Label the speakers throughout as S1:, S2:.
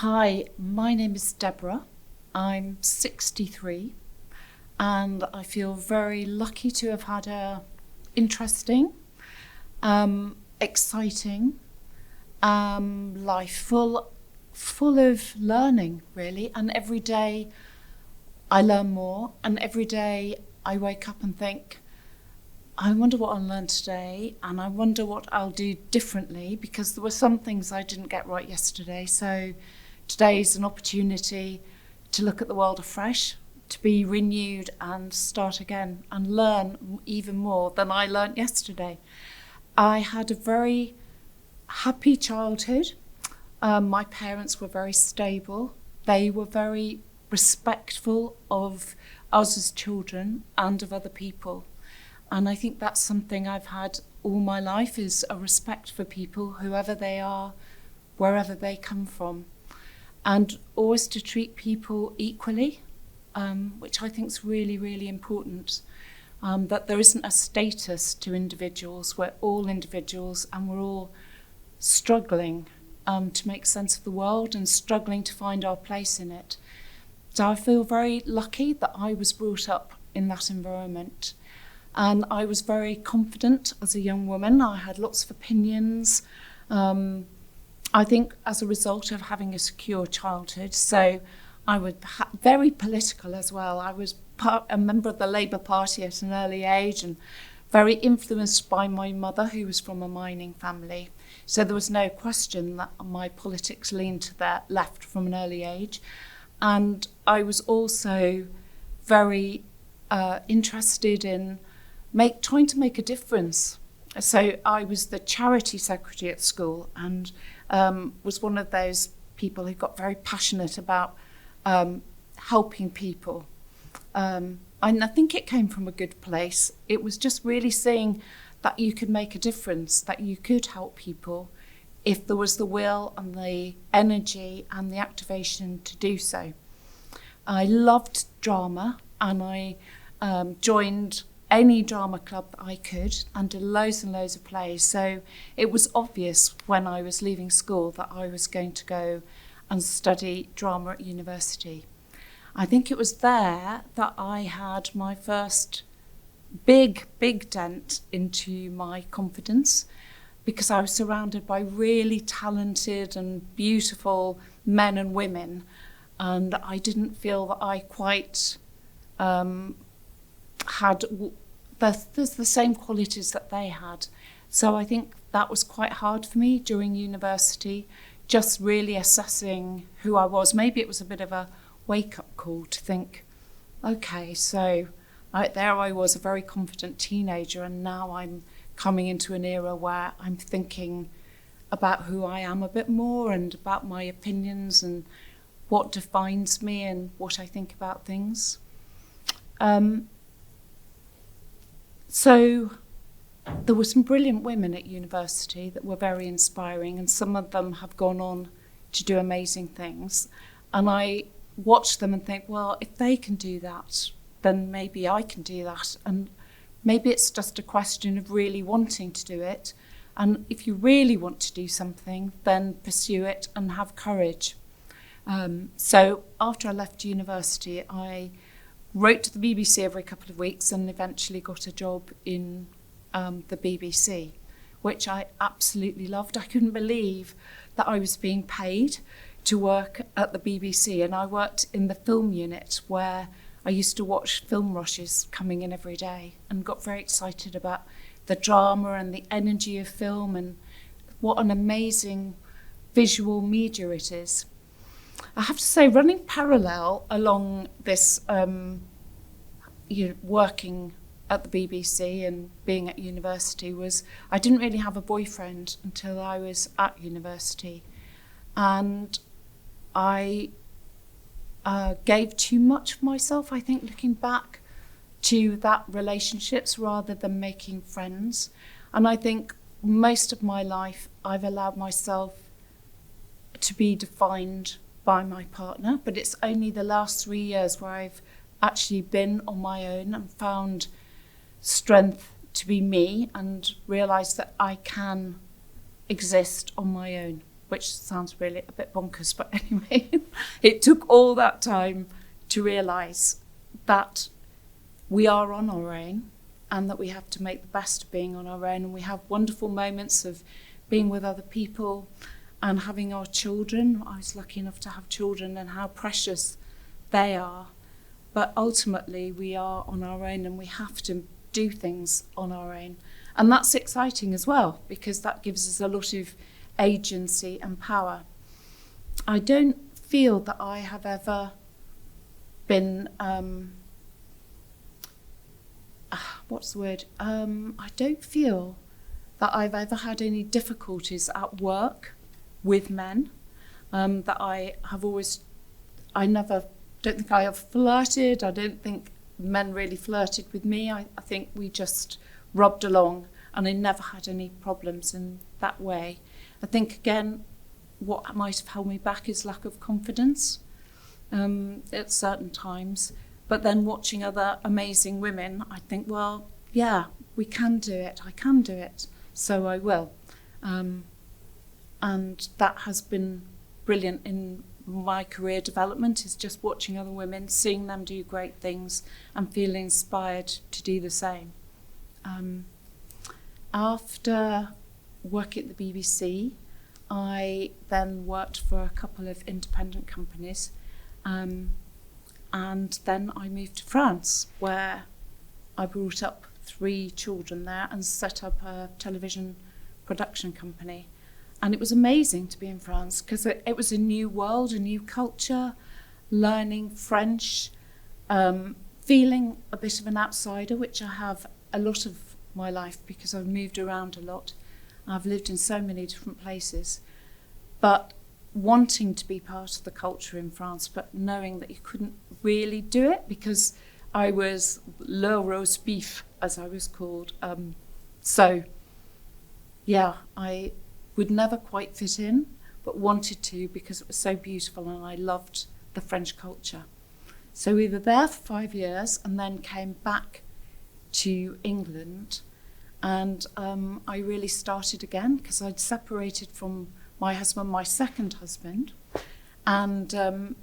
S1: Hi, my name is Deborah. I'm 63 and I feel very lucky to have had a interesting, exciting life full of learning, really. And every day I learn more, and every day I wake up and think, I wonder what I'll learn today, and I wonder what I'll do differently, because there were some things I didn't get right yesterday. So today's an opportunity to look at the world afresh, to be renewed and start again and learn even more than I learnt yesterday. I had a very happy childhood. My parents were very stable. They were very respectful of us as children and of other people. And I think that's something I've had all my life, is a respect for people, whoever they are, wherever they come from. And always to treat people equally, which I think is really, really important. That there isn't a status to individuals. We're all individuals and we're all struggling to make sense of the world and struggling to find our place in it. So I feel very lucky that I was brought up in that environment. And I was very confident as a young woman. I had lots of opinions. I think as a result of having a secure childhood. So I was very political as well. I was a member of the Labour Party at an early age and very influenced by my mother, who was from a mining family. So there was no question that my politics leaned to the left from an early age. And I was also very interested in trying to make a difference. So I was the charity secretary at school and was one of those people who got very passionate about helping people. And I think it came from a good place. It was just really seeing that you could make a difference, that you could help people if there was the will and the energy and the activation to do so. I loved drama, and I joined any drama club that I could and did loads and loads of plays. So it was obvious when I was leaving school that I was going to go and study drama at university. I think it was there that I had my first big dent into my confidence, because I was surrounded by really talented and beautiful men and women, and I didn't feel that I quite had the same qualities that they had. So I think that was quite hard for me during university, just really assessing who I was. Maybe it was a bit of a wake-up call to think, okay, so there I was, a very confident teenager, and now I'm coming into an era where I'm thinking about who I am a bit more and about my opinions and what defines me and what I think about things. So there were some brilliant women at university that were very inspiring, and some of them have gone on to do amazing things. And I watch them and think, well, if they can do that, then maybe I can do that. And maybe it's just a question of really wanting to do it. And if you really want to do something, then pursue it and have courage. So after I left university, I wrote to the BBC every couple of weeks and eventually got a job in the BBC, which I absolutely loved. I couldn't believe that I was being paid to work at the BBC, and I worked in the film unit where I used to watch film rushes coming in every day and got very excited about the drama and the energy of film and what an amazing visual media it is. I have to say, running parallel along this working at the BBC and being at university was, I didn't really have a boyfriend until I was at university. And I gave too much of myself, I think, looking back, to that relationships rather than making friends. And I think most of my life I've allowed myself to be defined by my partner, but it's only the last 3 years where I've actually been on my own and found strength to be me and realised that I can exist on my own. which sounds really a bit bonkers, but anyway, it took all that time to realise that we are on our own and that we have to make the best of being on our own, and we have wonderful moments of being with other people and having our children. I was lucky enough to have children, and how precious they are. But ultimately we are on our own and we have to do things on our own. And that's exciting as well, because that gives us a lot of agency and power. I don't feel that I have ever been, I don't feel that I've ever had any difficulties at work with men. That I have always, don't think I have flirted. I don't think men really flirted with me. I think we just rubbed along, and I never had any problems in that way. I think, again, what might have held me back is lack of confidence at certain times. But then watching other amazing women, I think, well, yeah, we can do it. I can do it, so I will. And that has been brilliant in my career development, is just watching other women, seeing them do great things and feeling inspired to do the same. After working at the BBC, I then worked for a couple of independent companies, and then I moved to France, where I brought up 3 children there and set up a television production company. And it was amazing to be in France, because it was a new world, a new culture, learning French, feeling a bit of an outsider, which I have a lot of my life because I've moved around a lot. I've lived in so many different places. But wanting to be part of the culture in France, but knowing that you couldn't really do it because I was le roast beef, as I was called. So, yeah, I would never quite fit in, but wanted to because it was so beautiful and I loved the French culture. So we were there for 5 years and then came back to England, and I really started again because I'd separated from my husband, my second husband, and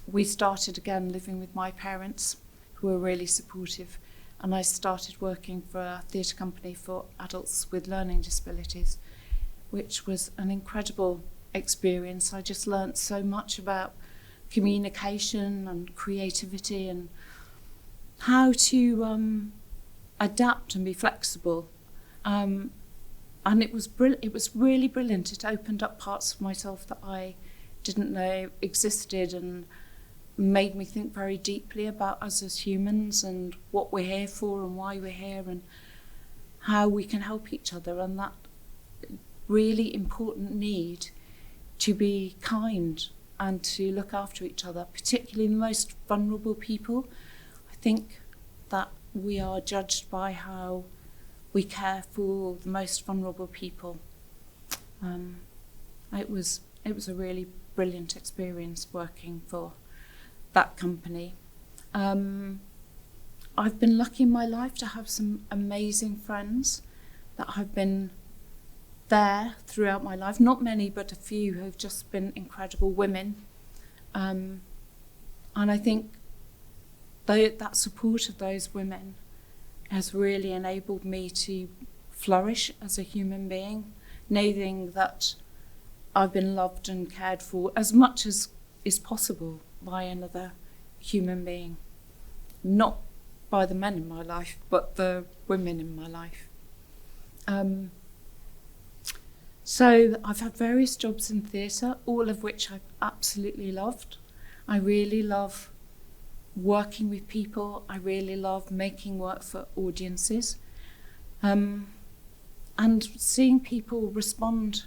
S1: we started again living with my parents, who were really supportive, and I started working for a theatre company for adults with learning disabilities, which was an incredible experience. I just learnt so much about communication and creativity and how to adapt and be flexible. And it was really brilliant. It opened up parts of myself that I didn't know existed and made me think very deeply about us as humans and what we're here for and why we're here and how we can help each other, and that really important need to be kind and to look after each other, particularly the most vulnerable people. I think that we are judged by how we care for the most vulnerable people. It was a really brilliant experience working for that company. I've been lucky in my life to have some amazing friends that have been there throughout my life. Not many, but a few who've just been incredible women. And I think that support of those women has really enabled me to flourish as a human being, knowing that I've been loved and cared for as much as is possible by another human being. Not by the men in my life, but the women in my life. So I've had various jobs in theatre, all of which I've absolutely loved. I really love working with people. I really love making work for audiences. And seeing people respond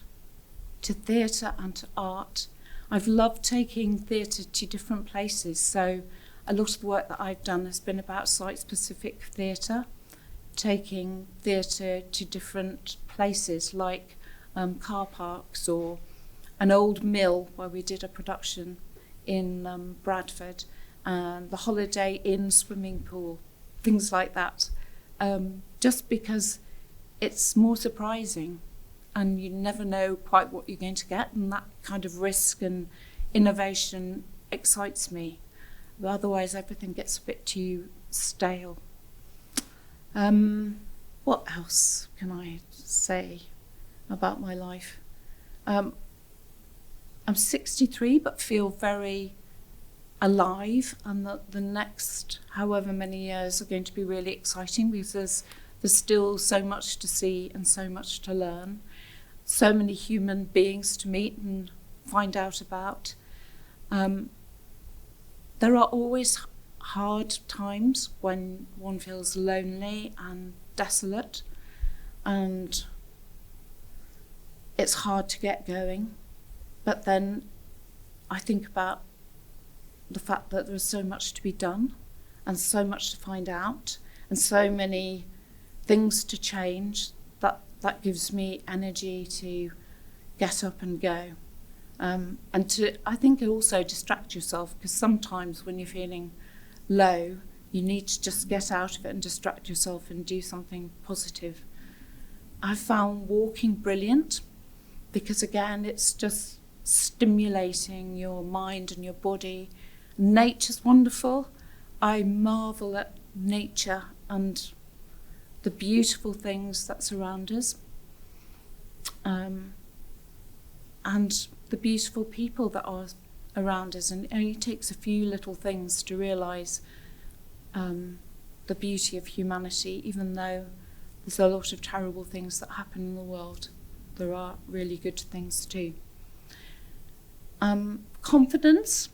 S1: to theatre and to art. I've loved taking theatre to different places. So a lot of the work that I've done has been about site-specific theatre, taking theatre to different places like car parks or an old mill where we did a production in Bradford, and the Holiday Inn swimming pool, things like that. Just because it's more surprising and you never know quite what you're going to get, and that kind of risk and innovation excites me. But otherwise, everything gets a bit too stale. What else can I say about my life? I'm 63, but feel very alive, and that the next however many years are going to be really exciting, because there's still so much to see and so much to learn, so many human beings to meet and find out about. There are always hard times when one feels lonely and desolate, and it's hard to get going. But then I think about the fact that there's so much to be done and so much to find out and so many things to change, that gives me energy to get up and go. And to, I think, also distract yourself, because sometimes when you're feeling low, you need to just get out of it and distract yourself and do something positive. I found walking brilliant, because again, it's just stimulating your mind and your body. Nature's wonderful. I marvel at nature and the beautiful things that surround us, and the beautiful people that are around us. And it only takes a few little things to realise the beauty of humanity. Even though there's a lot of terrible things that happen in the world, there are really good things too. Confidence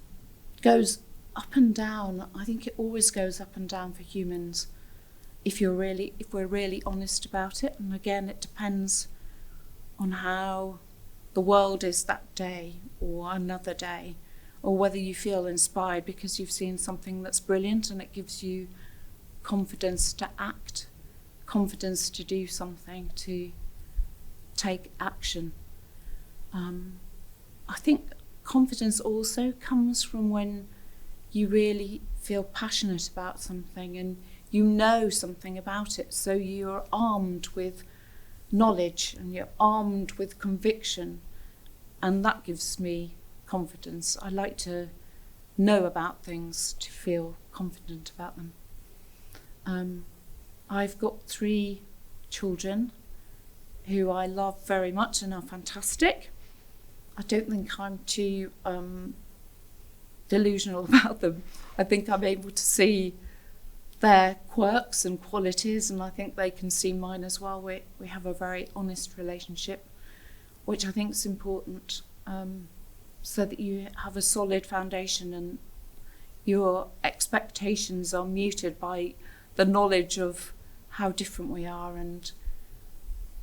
S1: goes up and down. I think it always goes up and down for humans, if we're really honest about it. And again, it depends on how the world is that day or another day, or whether you feel inspired because you've seen something that's brilliant and it gives you confidence to act, confidence to do something, to take action. I think confidence also comes from when you really feel passionate about something and you know something about it, so you're armed with knowledge and you're armed with conviction, and that gives me confidence. I like to know about things to feel confident about them. I've got 3 children who I love very much and are fantastic. I don't think I'm too delusional about them. I think I'm able to see their quirks and qualities, and I think they can see mine as well. We have a very honest relationship, which I think is important, so that you have a solid foundation and your expectations are muted by the knowledge of how different we are, and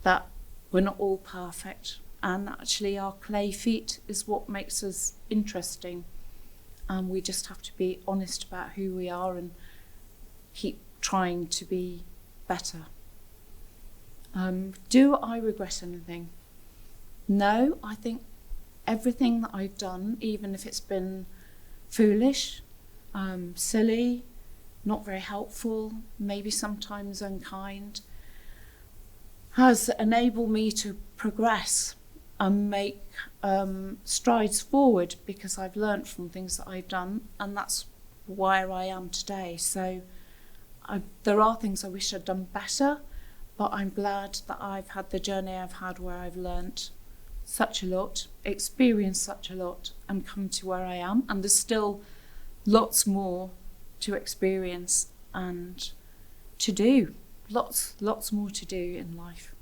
S1: that we're not all perfect, and actually our clay feet is what makes us interesting, and we just have to be honest about who we are and keep trying to be better. Do I regret anything? No, I think everything that I've done, even if it's been foolish, silly, not very helpful, maybe sometimes unkind, has enabled me to progress and make strides forward, because I've learnt from things that I've done, and that's where I am today. So there are things I wish I'd done better, but I'm glad that I've had the journey I've had, where I've learnt such a lot, experienced such a lot, and come to where I am. And there's still lots more to experience and to do, lots more to do in life.